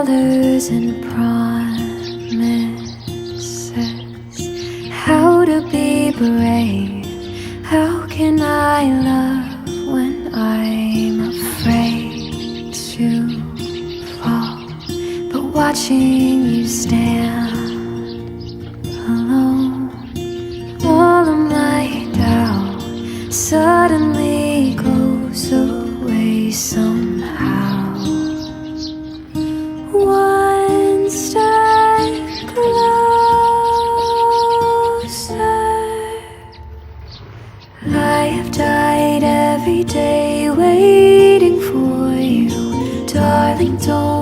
colors and promises. How to be brave? How can I love when I'm afraid to fall? But watching you stand alone, all of my doubt suddenly goes away somehow. One step closer. I have died every day waiting for you, darling. Don't